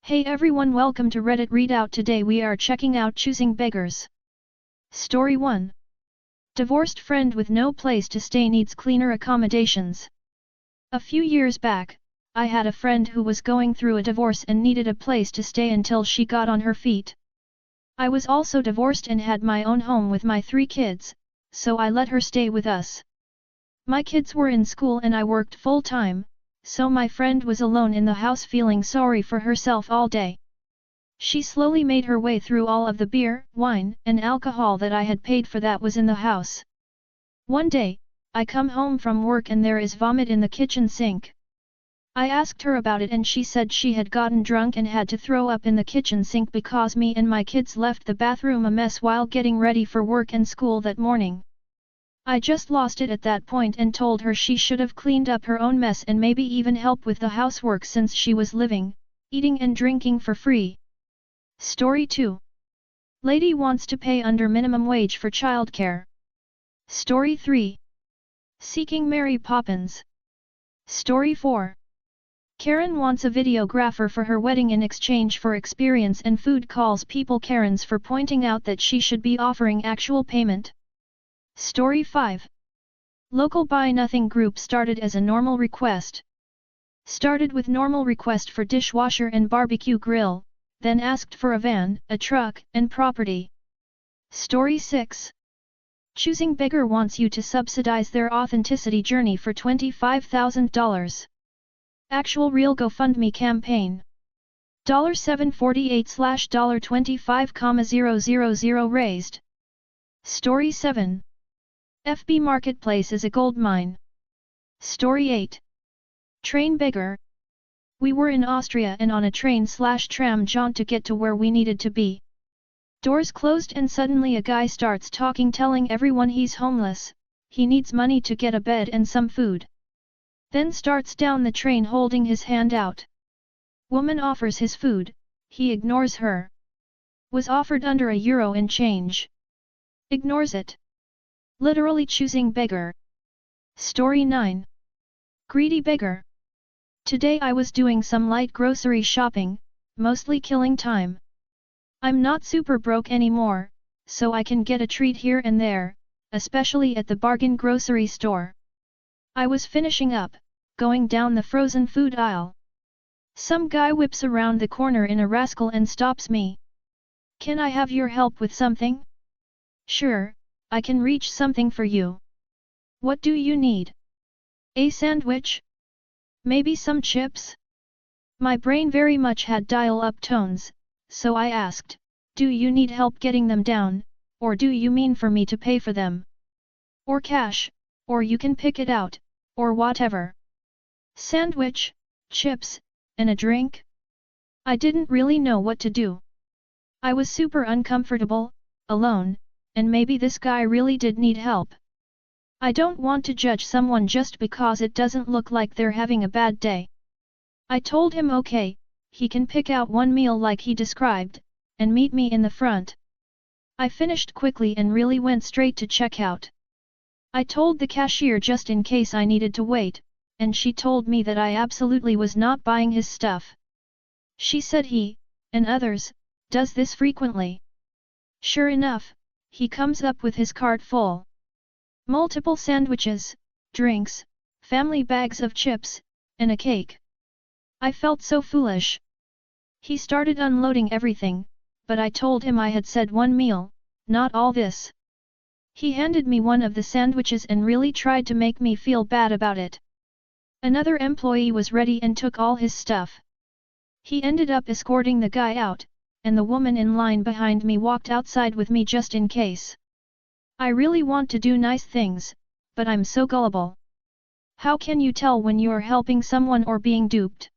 Hey everyone, welcome to Reddit Readout. Today we are checking out Choosing Beggars. Story 1. Divorced friend with no place to stay needs cleaner accommodations. A few years back, I had a friend who was going through a divorce and needed a place to stay until she got on her feet. I was also divorced and had my own home with my 3 kids, so I let her stay with us. My kids were in school and I worked full-time, so my friend was alone in the house feeling sorry for herself all day. She slowly made her way through all of the beer, wine, and alcohol that I had paid for that was in the house. One day, I come home from work and there is vomit in the kitchen sink. I asked her about it and she said she had gotten drunk and had to throw up in the kitchen sink because me and my kids left the bathroom a mess while getting ready for work and school that morning. I just lost it at that point and told her she should have cleaned up her own mess and maybe even help with the housework since she was living, eating and drinking for free. Story 2. Lady wants to pay under minimum wage for childcare. Story 3. Seeking Mary Poppins. Story 4. Karen wants a videographer for her wedding in exchange for experience and food, calls people Karens for pointing out that she should be offering actual payment. Story 5. Local Buy Nothing group started as a normal request. Started with normal request for dishwasher and barbecue grill, then asked for a van, a truck, and property. Story 6. Choosing Beggar wants you to subsidize their authenticity journey for $25,000. Actual real GoFundMe campaign. $748/$25,000 raised. Story 7. FB Marketplace is a gold mine. Story 8. Train Beggar. We were in Austria and on a train/tram jaunt to get to where we needed to be. Doors closed and suddenly a guy starts talking, telling everyone he's homeless, he needs money to get a bed and some food. Then starts down the train holding his hand out. Woman offers his food, he ignores her. Was offered under €1 in change. Ignores it. Literally choosing beggar. Story 9. Greedy Beggar. Today I was doing some light grocery shopping, mostly killing time. I'm not super broke anymore, so I can get a treat here and there, especially at the bargain grocery store. I was finishing up, going down the frozen food aisle. Some guy whips around the corner in a rascal and stops me. Can I have your help with something? Sure, I can reach something for you. What do you need? A sandwich? Maybe some chips? My brain very much had dial-up tones, so I asked, do you need help getting them down, or do you mean for me to pay for them? Or cash, or you can pick it out, or whatever. Sandwich, chips, and a drink? I didn't really know what to do. I was super uncomfortable, alone, and maybe this guy really did need help. I don't want to judge someone just because it doesn't look like they're having a bad day. I told him okay, he can pick out one meal like he described, and meet me in the front. I finished quickly and really went straight to checkout. I told the cashier just in case I needed to wait, and she told me that I absolutely was not buying his stuff. She said he, and others, does this frequently. Sure enough, he comes up with his cart full. Multiple sandwiches, drinks, family bags of chips, and a cake. I felt so foolish. He started unloading everything, but I told him I had said one meal, not all this. He handed me one of the sandwiches and really tried to make me feel bad about it. Another employee was ready and took all his stuff. He ended up escorting the guy out, and the woman in line behind me walked outside with me just in case. I really want to do nice things, but I'm so gullible. How can you tell when you're helping someone or being duped?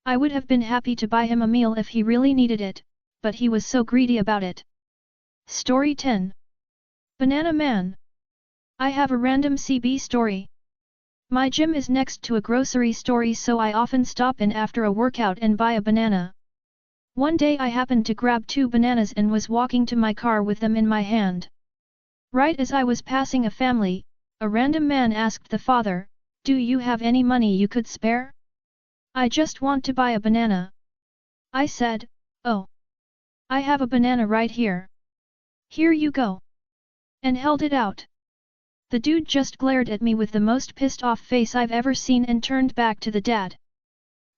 I would have been happy to buy him a meal if he really needed it, but he was so greedy about it. Story 10. Banana Man. I have a random CB story. My gym is next to a grocery store, so I often stop in after a workout and buy a banana. One day I happened to grab 2 bananas and was walking to my car with them in my hand. Right as I was passing a family, a random man asked the father, "Do you have any money you could spare? I just want to buy a banana." I said, "Oh. I have a banana right here. Here you go." And held it out. The dude just glared at me with the most pissed off face I've ever seen and turned back to the dad.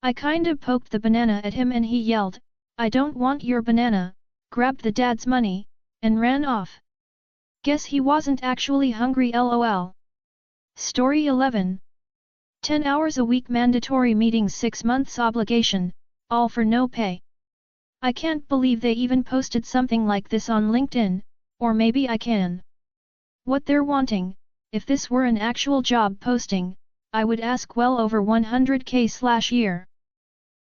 I kinda poked the banana at him and he yelled, "I don't want your banana," grabbed the dad's money, and ran off. Guess he wasn't actually hungry lol. Story 11. 10 hours a week mandatory meetings, 6 months obligation, all for no pay. I can't believe they even posted something like this on LinkedIn, or maybe I can. What they're wanting, if this were an actual job posting, I would ask well over 100K/year.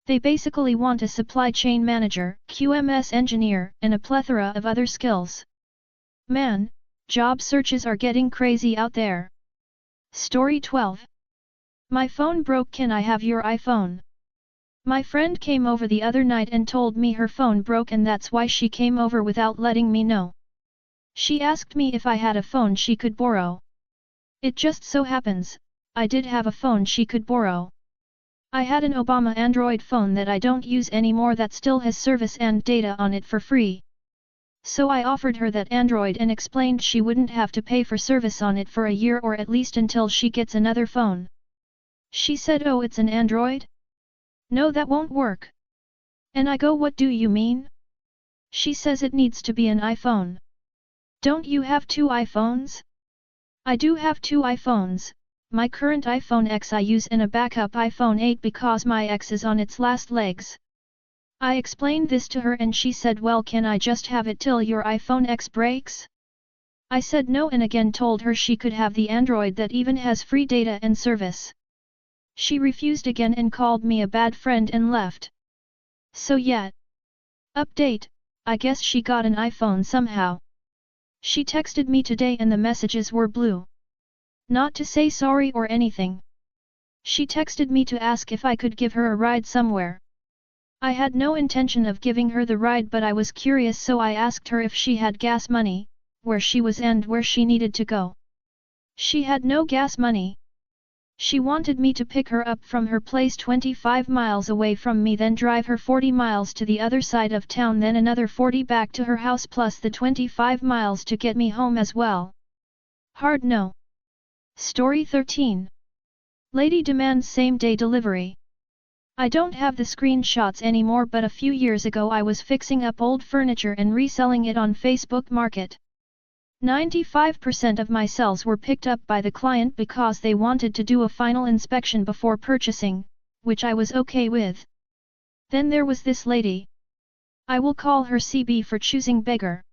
They basically want a supply chain manager, QMS engineer, and a plethora of other skills. Man, job searches are getting crazy out there. Story 12. My phone broke. Can I have your iPhone? My friend came over the other night and told me her phone broke and that's why she came over without letting me know. She asked me if I had a phone she could borrow. It just so happens, I did have a phone she could borrow. I had an Obama Android phone that I don't use anymore that still has service and data on it for free. So I offered her that Android and explained she wouldn't have to pay for service on it for a year or at least until she gets another phone. She said, "Oh, it's an Android? No, that won't work." And I go, "What do you mean?" She says it needs to be an iPhone. Don't you have 2 iPhones? I do have 2 iPhones, my current iPhone X I use and a backup iPhone 8 because my X is on its last legs. I explained this to her and she said, "Well, can I just have it till your iPhone X breaks?" I said no and again told her she could have the Android that even has free data and service. She refused again and called me a bad friend and left. So yeah. Update, I guess she got an iPhone somehow. She texted me today and the messages were blue. Not to say sorry or anything. She texted me to ask if I could give her a ride somewhere. I had no intention of giving her the ride but I was curious so I asked her if she had gas money, where she was and where she needed to go. She had no gas money. She wanted me to pick her up from her place 25 miles away from me, then drive her 40 miles to the other side of town, then another 40 back to her house plus the 25 miles to get me home as well. Hard no. Story 13. Lady demands same-day delivery. I don't have the screenshots anymore but a few years ago I was fixing up old furniture and reselling it on Facebook Market. 95% of my sales were picked up by the client because they wanted to do a final inspection before purchasing, which I was okay with. Then there was this lady. I will call her CB for choosing beggar.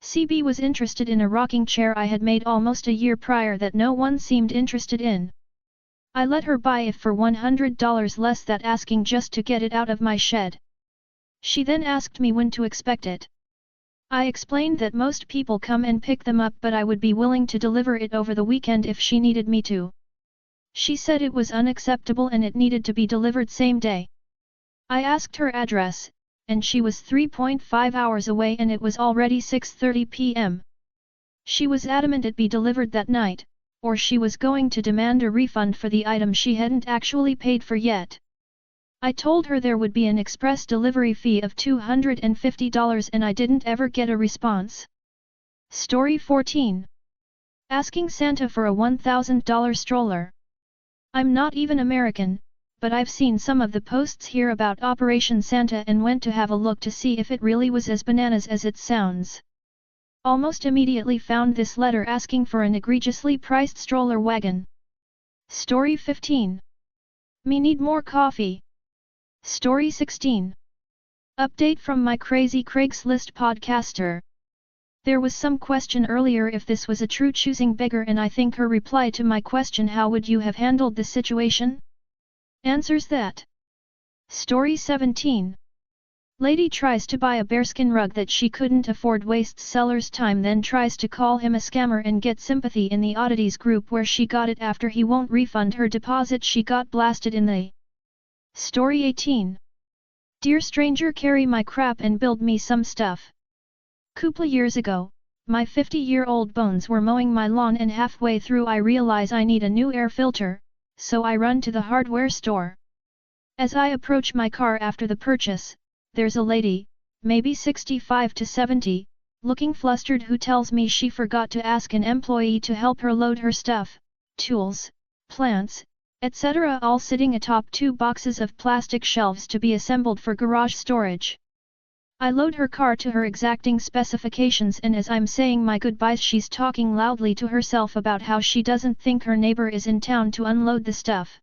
CB was interested in a rocking chair I had made almost a year prior that no one seemed interested in. I let her buy it for $100 less than asking just to get it out of my shed. She then asked me when to expect it. I explained that most people come and pick them up but I would be willing to deliver it over the weekend if she needed me to. She said it was unacceptable and it needed to be delivered same day. I asked her address, and she was 3.5 hours away and it was already 6:30 p.m. She was adamant it be delivered that night, or she was going to demand a refund for the item she hadn't actually paid for yet. I told her there would be an express delivery fee of $250 and I didn't ever get a response. Story 14. Asking Santa for a $1,000 stroller. I'm not even American, but I've seen some of the posts here about Operation Santa and went to have a look to see if it really was as bananas as it sounds. Almost immediately found this letter asking for an egregiously priced stroller wagon. Story 15. Me need more coffee. Story 16. Update from my crazy Craigslist podcaster. There was some question earlier if this was a true choosing beggar and I think her reply to my question, how would you have handled the situation? Answers that. Story 17. Lady tries to buy a bearskin rug that she couldn't afford, wastes seller's time, then tries to call him a scammer and get sympathy in the oddities group where she got it after he won't refund her deposit. She got blasted in the. Story 18. Dear stranger, carry my crap and build me some stuff. Couple years ago, my 50-year-old bones were mowing my lawn and halfway through I realize I need a new air filter, so I run to the hardware store. As I approach my car after the purchase, there's a lady, maybe 65 to 70, looking flustered who tells me she forgot to ask an employee to help her load her stuff, tools, plants, etc. all sitting atop 2 boxes of plastic shelves to be assembled for garage storage. I load her car to her exacting specifications, and as I'm saying my goodbyes she's talking loudly to herself about how she doesn't think her neighbor is in town to unload the stuff.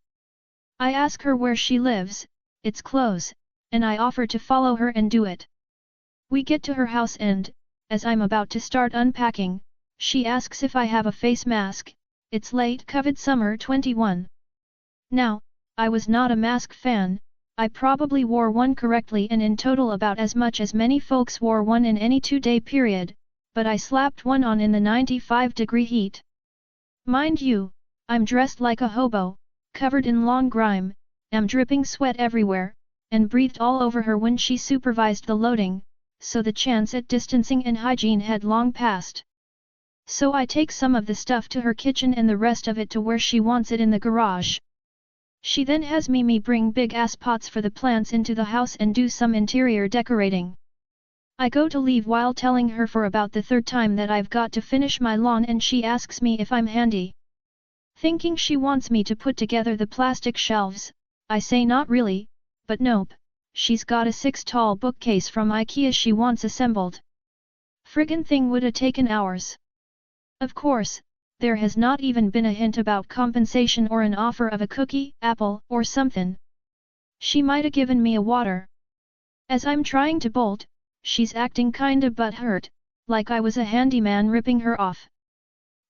I ask her where she lives, it's close, and I offer to follow her and do it. We get to her house and, as I'm about to start unpacking, she asks if I have a face mask. It's late COVID summer 21. Now, I was not a mask fan, I probably wore one correctly and in total about as much as many folks wore one in any 2-day period, but I slapped one on in the 95-degree heat. Mind you, I'm dressed like a hobo, covered in long grime, am dripping sweat everywhere, and breathed all over her when she supervised the loading, so the chance at distancing and hygiene had long passed. So I take some of the stuff to her kitchen and the rest of it to where she wants it in the garage. She then has me bring big ass pots for the plants into the house and do some interior decorating. I go to leave while telling her for about the 3rd time that I've got to finish my lawn, and she asks me if I'm handy. Thinking she wants me to put together the plastic shelves, I say not really, but nope, she's got a 6-tall bookcase from IKEA she wants assembled. Friggin' thing woulda taken hours. Of course, there has not even been a hint about compensation or an offer of a cookie, apple, or something. She mighta given me a water. As I'm trying to bolt, she's acting kinda butthurt, like I was a handyman ripping her off.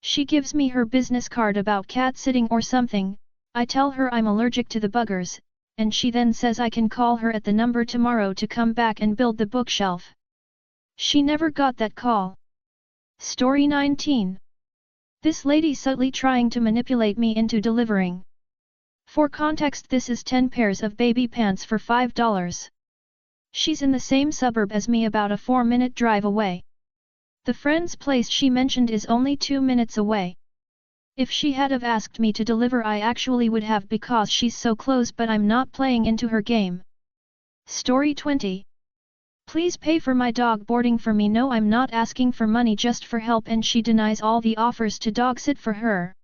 She gives me her business card about cat sitting or something. I tell her I'm allergic to the buggers, and she then says I can call her at the number tomorrow to come back and build the bookshelf. She never got that call. Story 19. This lady subtly trying to manipulate me into delivering. For context, this is 10 pairs of baby pants for $5. She's in the same suburb as me, about a 4-minute drive away. The friend's place she mentioned is only 2 minutes away. If she had have asked me to deliver I actually would have, because she's so close, but I'm not playing into her game. Story 20. Please pay for my dog boarding for me. No, I'm not asking for money, just for help, and she denies all the offers to dog sit for her.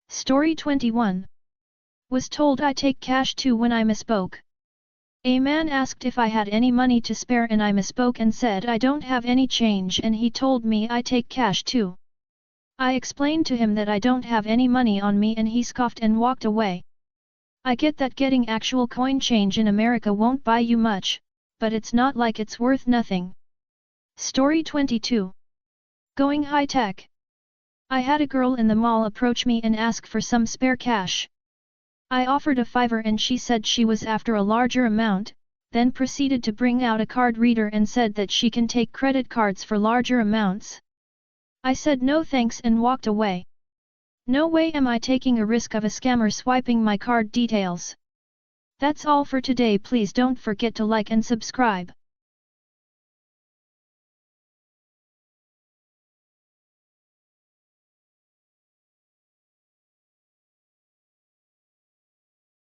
Story 21. Was told I take cash too when I misspoke. A man asked if I had any money to spare and I misspoke and said I don't have any change, and he told me I take cash too. I explained to him that I don't have any money on me and he scoffed and walked away. I get that getting actual coin change in America won't buy you much, but it's not like it's worth nothing. Story 22. Going high tech. I had a girl in the mall approach me and ask for some spare cash. I offered a $5 and she said she was after a larger amount, then proceeded to bring out a card reader and said that she can take credit cards for larger amounts. I said no thanks and walked away. No way am I taking a risk of a scammer swiping my card details. That's all for today. Please don't forget to like and subscribe.